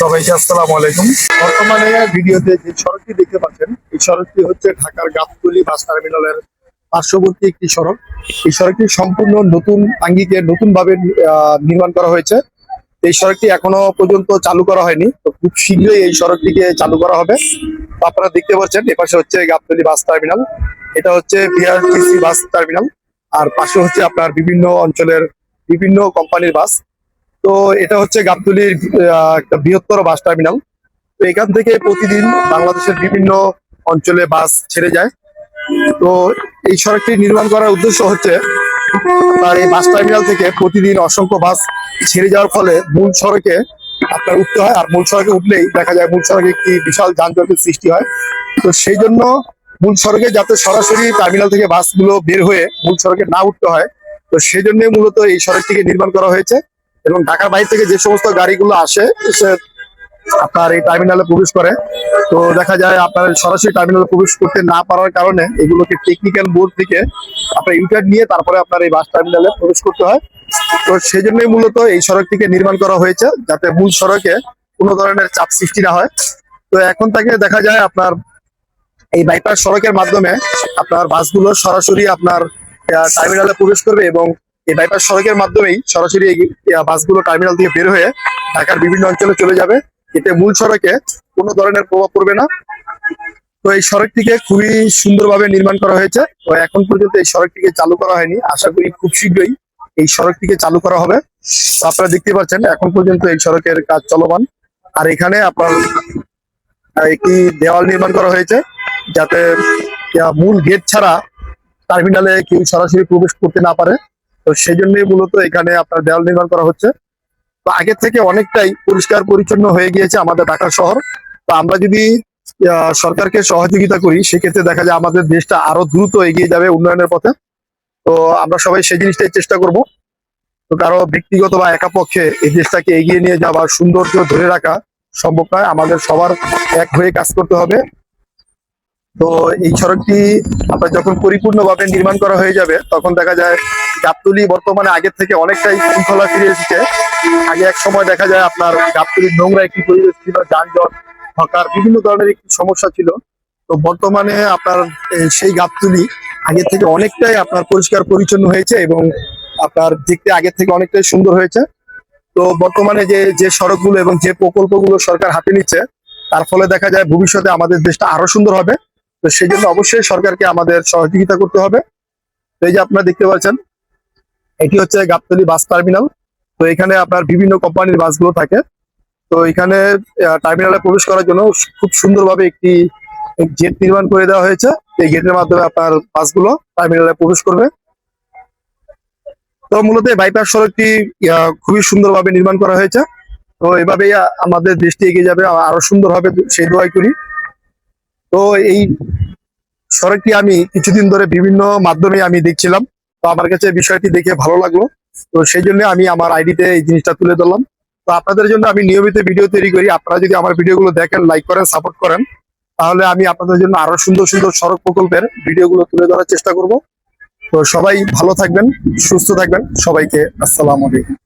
সবাইকে আসসালামু আলাইকুম। বর্তমানে ভিডিওতে যে সড়কটি দেখতে পাচ্ছেন, এই সড়কটি হচ্ছে ঢাকার গাবতলী বাস টার্মিনালের পার্শ্ববর্তী একটি সড়ক। এই সড়কটি সম্পূর্ণ নতুন আঙ্গিকে নতুন ভাবে নির্মাণ করা হয়েছে। এই সড়কটি এখনো পর্যন্ত চালু করা হয়নি, তো খুব শীঘ্রই এই সড়কটিকে চালু করা হবে। তো আপনারা দেখতে পাচ্ছেন এপাশে হচ্ছে গাবতলী বাস টার্মিনাল, এটা হচ্ছে বিআরটিসি বাস টার্মিনাল, আর পাশে হচ্ছে আপনার বিভিন্ন অঞ্চলের বিভিন্ন কোম্পানির বাস। তো এটা হচ্ছে গাবতলীর একটা বৃহত্তর বাস টার্মিনাল। তো এখান থেকে প্রতিদিন বাংলাদেশের বিভিন্ন অঞ্চলে বাস ছেড়ে যায়। তো এই সড়কটি নির্মাণ করার উদ্দেশ্য হচ্ছে আপনার এই বাস টার্মিনাল থেকে প্রতিদিন অসংখ্য বাস ছেড়ে যাওয়ার ফলে মূল সড়কে আপনার উঠতে হয়, আর মূল সড়কে উঠলেই দেখা যায় মূল সড়কে একটি বিশাল যানজটের সৃষ্টি হয়। তো সেই জন্য মূল সড়কে যাতে সরাসরি টার্মিনাল থেকে বাসগুলো বের হয়ে মূল সড়কে না উঠতে হয়, তো সেই জন্যই মূলত এই সড়কটিকে নির্মাণ করা হয়েছে। এবং ঢাকার বাইরে থেকে যে সমস্ত গাড়িগুলো আসে এসে আপনার এই টার্মিনালে প্রবেশ করে, তো দেখা যায় আপনার সরাসরি টার্মিনালে প্রবেশ করতে না পারার কারণে এগুলোকে টেকনিক্যাল বোর্ড থেকে আপনার ইউটার্ন নিয়ে তারপরে আপনার এই বাস টার্মিনালে প্রবেশ করতে হয়। তো সেই জন্যই মূলত এই সড়কটিকে নির্মাণ করা হয়েছে, যাতে মূল সড়কে কোনো ধরনের চাপ সৃষ্টি না হয়। তো এখন থেকে দেখা যায় আপনার এই বাইপাস সড়কের মাধ্যমে আপনার বাসগুলো সরাসরি আপনার টার্মিনালে প্রবেশ করবে, এবং এই বাইপাস সড়কের মাধ্যমেই সরাসরি বাসগুলো টার্মিনাল থেকে বের হয়ে ঢাকার বিভিন্ন অঞ্চলে চলে যাবে। এতে মূল সড়কে কোনো ধরনের প্রভাব পড়বে না। তো এই সড়কটিকে খুবই সুন্দরভাবে নির্মাণ করা হয়েছে। তো এখন পর্যন্ত এই সড়কটিকে চালু করা হয়নি, আশা করি খুব শীঘ্রই এই সড়কটিকে চালু করা হবে। তো আপনারা দেখতে পাচ্ছেন এখন পর্যন্ত এই সড়কের কাজ চলমান। আর এখানে আপনার একটি দেওয়াল নির্মাণ করা হয়েছে, যাতে মূল গেট ছাড়া টার্মিনালে কেউ সরাসরি প্রবেশ করতে না পারে। তো সেই জন্যই মূলত এখানে আপনার দেওয়াল নির্মাণ করা হচ্ছে। তো আগের থেকে অনেকটাই পরিষ্কার পরিচ্ছন্ন হয়ে গিয়েছে আমাদের ঢাকা শহর। তো আমরা যদি সরকারকে সহযোগিতা করি, সেক্ষেত্রে দেখা যায় আমাদের দেশটা আরো দ্রুত এগিয়ে যাবে উন্নয়নের পথে। তো আমরা সবাই সেই জিনিসটাই চেষ্টা করব। তো কারো ব্যক্তিগত বা একা পক্ষে এই দেশটাকে এগিয়ে নিয়ে যাওয়ার সৌন্দর্য ধরে রাখা সম্ভব নয়, আমাদের সবার এক হয়ে কাজ করতে হবে। তো এই সড়কটি আপনার যখন পরিপূর্ণভাবে নির্মাণ করা হয়ে যাবে, তখন দেখা যায় গাবতলী বর্তমানে আগের থেকে অনেকটাই শৃঙ্খলা ফিরে এসেছে। আগে এক সময় দেখা যায় আপনার গাবতলীর নোংরা একটি পরিবেশ ছিল, যানজট, হকার, বিভিন্ন ধরনের একটি সমস্যা ছিল। তো বর্তমানে আপনার সেই গাবতলী আগের থেকে অনেকটাই আপনার পরিষ্কার পরিচ্ছন্ন হয়েছে, এবং আপনার দেখতে আগের থেকে অনেকটাই সুন্দর হয়েছে। তো বর্তমানে যে সড়কগুলো এবং যে প্রকল্পগুলো সরকার হাতে নিচ্ছে, তার ফলে দেখা যায় ভবিষ্যতে আমাদের দেশটা আরো সুন্দর হবে। তো সেই জন্য অবশ্যই সরকারকে আমাদের সহযোগিতা করতে হবে। তো এই যে আপনারা দেখতে পাচ্ছেন, এটি হচ্ছে গাবতলী বাস টার্মিনাল। তো এখানে আপনার বিভিন্ন কোম্পানির বাসগুলো থাকে। তো এখানে টার্মিনালে প্রবেশ করার জন্য খুব সুন্দরভাবে একটি গেট নির্মাণ করে দেওয়া হয়েছে। এই গেটের মাধ্যমে আপনার বাসগুলো টার্মিনালে প্রবেশ করবে। তো মূলত বাইপাস সড়কটি খুবই সুন্দরভাবে নির্মাণ করা হয়েছে। তো এভাবেই আমাদের দেশটি এগিয়ে যাবে, আরো সুন্দর হবে সেই দোয়াই করি। তো এই সড়কটি আমি কিছুদিন ধরে বিভিন্ন মাধ্যমে আমি দেখছিলাম, তো আমার কাছে বিষয়টি দেখে ভালো লাগলো। তো সেই জন্য আমি আমার আইডিতে এই জিনিসটা তুলে ধরলাম। তো আপনাদের জন্য আমি নিয়মিত ভিডিও তৈরি করি, আপনারা যদি আমার ভিডিওগুলো দেখেন, লাইক করেন, সাপোর্ট করেন, তাহলে আমি আপনাদের জন্য আরো সুন্দর সুন্দর সড়ক প্রকল্পের ভিডিওগুলো তুলে ধরার চেষ্টা করব। তো সবাই ভালো থাকবেন, সুস্থ থাকবেন, সবাইকে আসসালামু আলাইকুম।